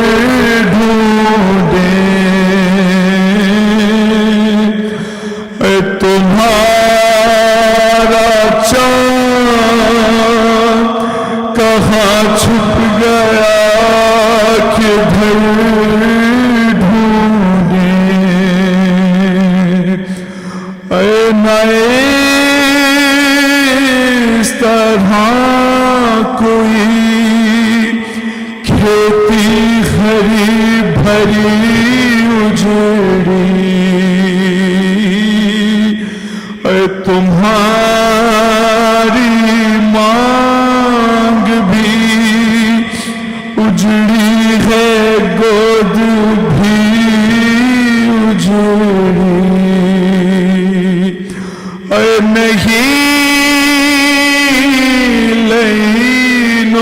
ڈھونڈیں، اے تمہارا چاند کہاں چھپ گیا کدھر ڈھونڈیں، اے نئے اس طرح کوئی کھیتی خرید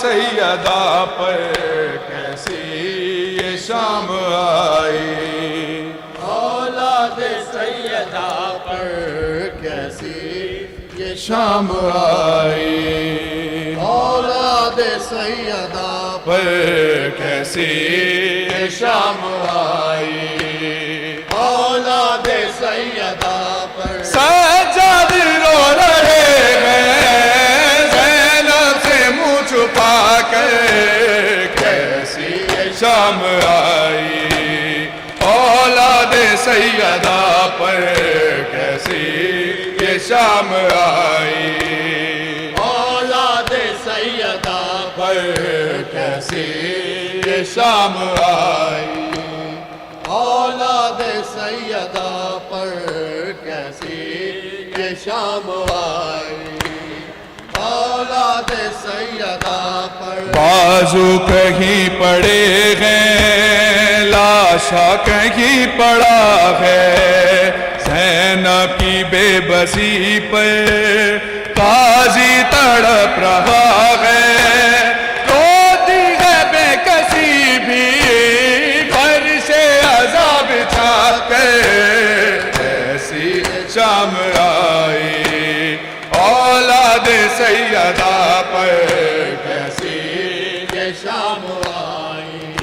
سیدہ پر کیسی یہ شام آئی، اولاد سیدہ پر کیسی یہ شام آئی، اولاد سیدہ پر کیسی یہ شام آئی، اولاد سیدہ پر سجاد رو رہے ہیں زینب سے منہ چھپا کر، کیسی یہ شام آئی، اولاد سیدہ پر کیسی یہ شام آئی، اولاد سیدہ پر کیسی یہ شام آئی، اولاد سیدہ پر کیسی یہ شام آئی، اولاد سیدہ پر بازو کہیں پڑے ہیں لاشا کہیں پڑا ہے، زینب کی بے بسی پر قاضی تڑپ رہا ہے، روتی ہے بے کسی بھی فرش عذاب چھا کر، ایسی شام آئی، اولاد سیدہ پر کیسی یہ شام آئی،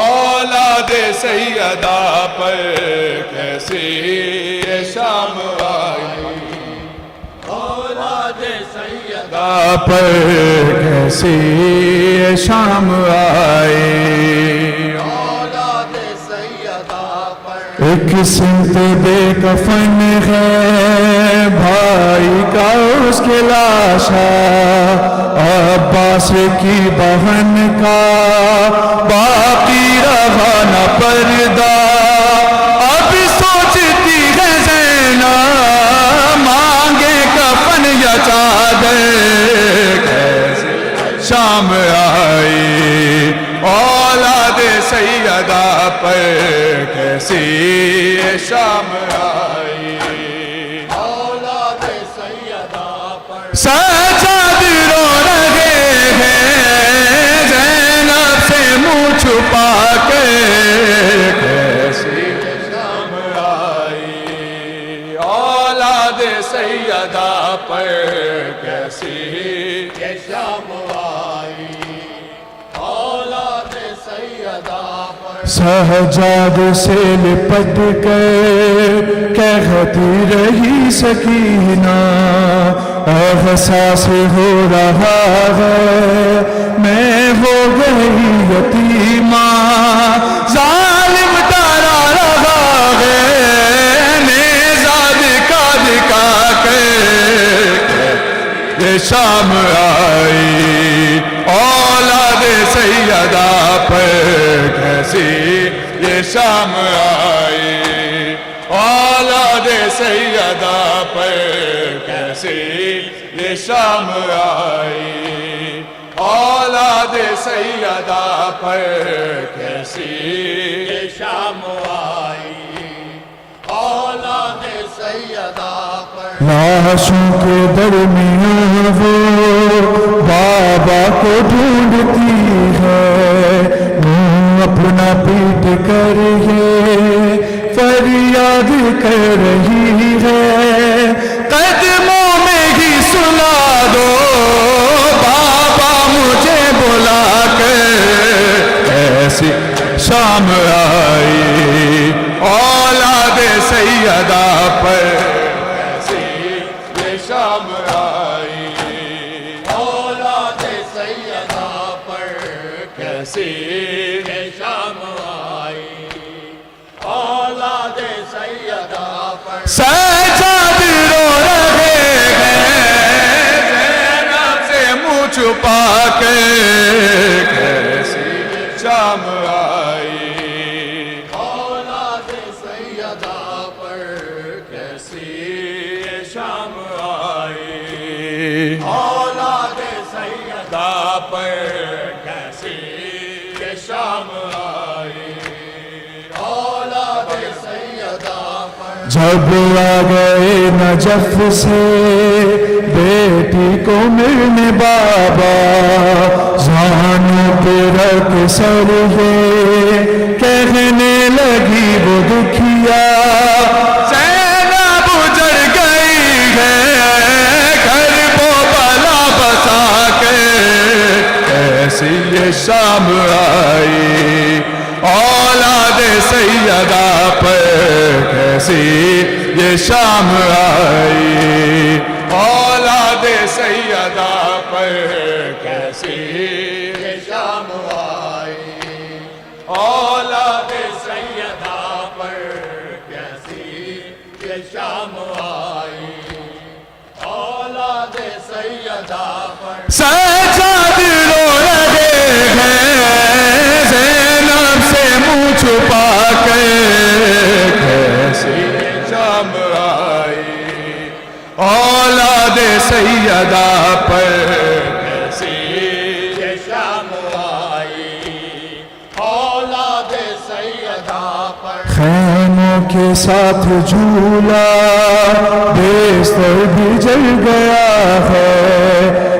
اولاد سیدہ پر کیسی یہ شام آئی، اولاد سیدہ پر کیسی یہ شام آئی، اولاد سیدہ پر ایک سمت بے کفن ہے بھائی کا اس کے لاشا، عباس کی بہن کا باقی رہا نہ پردہ، اب سوچتی ہے زینب مانگے کفن یا چادر، کیسے شام آئی، اولاد سیدہ پر کیسی یہ شام آئی، اولاد سیدہ پر سجاد رو رہے ہیں زینب سے منہ چھپا کے، کیسی شام آئی، اولاد سیدہ پر کیسی یہ شام آئی، اولاد سیدہ پر سجاد سے لپٹ کر کہتی رہی سکینہ، احساس ہو رہا ہے میں ہو گئی یتیمہ، ظالم ڈرا رہا ہے نیزہ دکھا دکھا کے، یہ شام آئی، اولاد سیدہ پر کیسی یہ شام آئی، اولاد سیدہ پر کیسی یہ شام آئی، اولاد سیدہ پر کیسی یہ شام آئی، اولاد سیدہ پر لاشوں کے درمیان وہ بابا کو ڈھونڈتی ہے، منہ اپنا پیٹ کر یہ فریاد کر رہی ہے، قدموں میں ہی سلا دو بابا مجھے بلا کر، ایسی شام آئی، اولاد سیدہ پر کیسی یہ شام آئی، اولاد سیدہ پر کیسی یہ شام آئی، اولاد سیدہ پر سجاد رو رہے ہیں زینب سے منہ چھپا کے، کیسی شام آئی، اولاد سیدہ پر کیسی یہ شام آئی، اولاد سیدہ پر کیسی یہ شام آئی، اولاد سیدہ پر جب آ گئے نجف سے بیٹی کو ملنے بابا، زانوں پہ رکھ سر یہ کہنے لگی وہ دکھیا، زینب اجڑ گئی ہے گھر وہ بلا بسا کے، کیسی یہ شام آئی اولاد سیدہ پر، کیسی یہ شام آئی اولاد سیدہ پر، کیسی یہ شام آئی اولاد سیدہ پر، کیسی یہ شام آئی اولاد سیدہ پر، سجاد رو رہے ہیں زینب سے منہ چھپا کے، کیسی شام آئی اولاد سیدہ پر، کیسی یہ شام آئی اولاد سیدہ پر، خیموں کے ساتھ جھولا بستر بھی جل گیا ہے،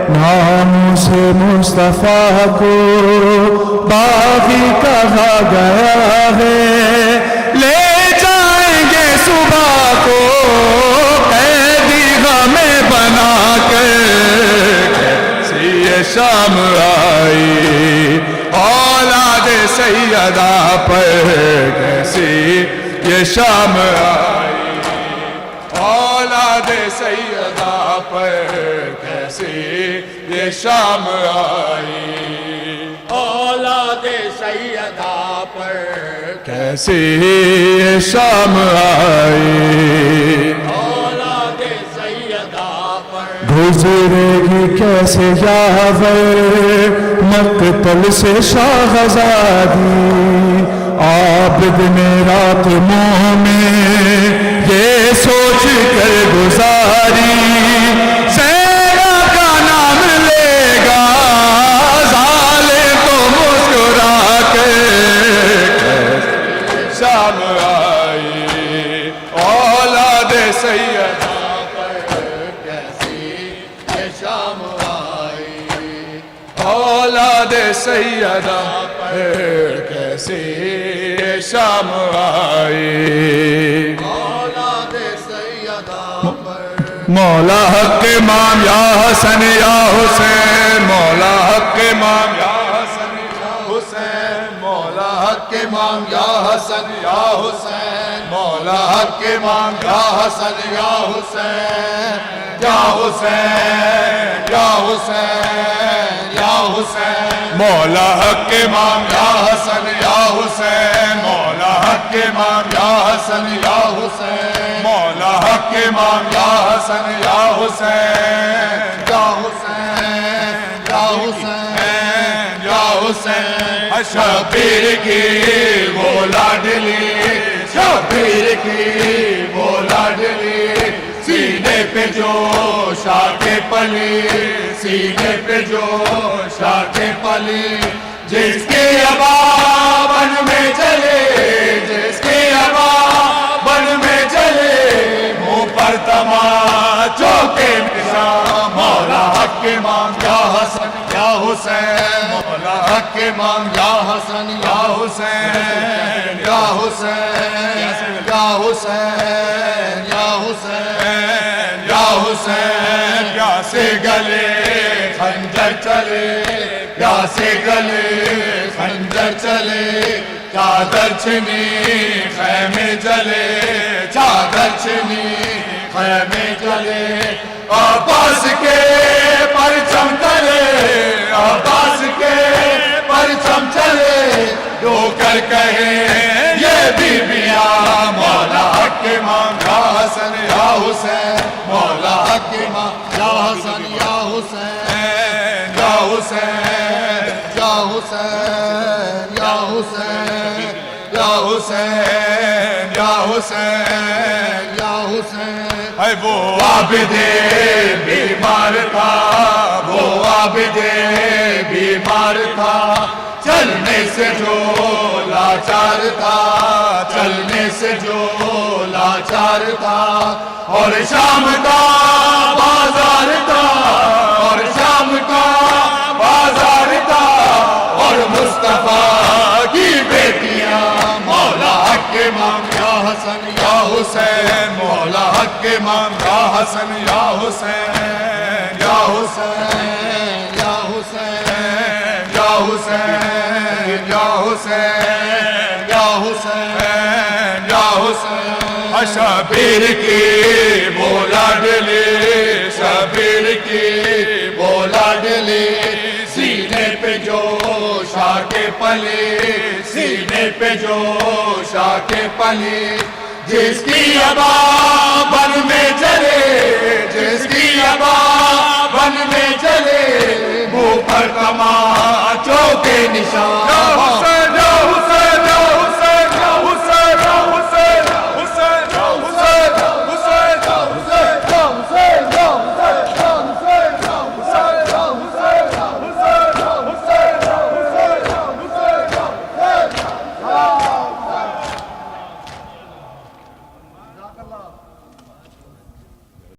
نام سے مصطفیٰ کو باغی کہا گیا ہے، لے جائیں گے صبح کو قیدی ہمیں بنا کے، کیسی یہ شام آئی اولاد سیدہ پر، کیسی یہ شام آئی اولاد سیدہ پر، کیسی یہ شام آئی اولاد سیدہ پر، کیسی یہ شام آئی اولاد سیدہ پر، گزرے گی کیسے یاور مقتل سے شاہزادی، عابد نے رات مومن یہ سوچ کر گزاری، زینب کا نام لے گا ظالم کو مسکرا کے، شام آئی اولاد سیدہ کیسی یہ شام آئی اولاد سیدہ پر، کیسی یہ شام آئی اولاد سیدہ پر، مولا حق امام یا حسن یا حسین، مولا حق امام یا حسن یا حسین، مولا حق امام یا حسن یا حسین، مولا حق امام یا حسن یا حسین، یا حسین یا حسین یا حسین، مولا حق امام یا حسن یا حسین، مولا حق امام یا حسن یا حسین، مولا حق امام یا حسن یا حسین، یا حسین، یا حسین، یا حسین، شبیر کی وہ لاڈلی، شبیر کی وہ لاڈلی، سینے پہ جو شاخیں پلی، سینے پہ جو شاخیں پلی، جس کی ہوا بن میں چلے، جس کی ہوا بن میں چلے، منہ پر تماچوں کے نشان، مولا حق امام یا حسن یا حسین، مولا حق امام یا حسن یا حسین، یا حسین یا حسین، یا حسین یا حسین، پیاسے گلے خنجر چلے، پیاسے گلے خنجر چلے، چادر چھنی خیمے جلے، چادر چھنی خیمے جلے، عباس کے پرچم تلے، عباس کے پرچم چلے، رو کر کہے یہ بیبیاں، مولا حق امام یا حسن یا حسین، مولا حق امام یا حسن یا حسین، یا حسین، یا حسین، یا حسین، یا حسین، یا حسین، یا حسین، ہے وہ عابد بیمار تھا، وہ عابد بیمار تھا، چلنے سے جو لاچار تھا چلنے سے جو لاچار تھا اور شام کا بازار تھا اور شام کا بازار تھا اور مصطفیٰ کی بیٹیاں مولا حق امام یا حسن یا حسین مولا حق امام یا حسن یا حسین یا حسین یا حسین یا حسین یا حسین یا حسین یا حسین شبیر کی بولا ڈلی شبیر کی بولا ڈلی سینے پہ جوش آ کے پلی سینے پہ جوش آ کے پلی جس کی ابا بن میں چلے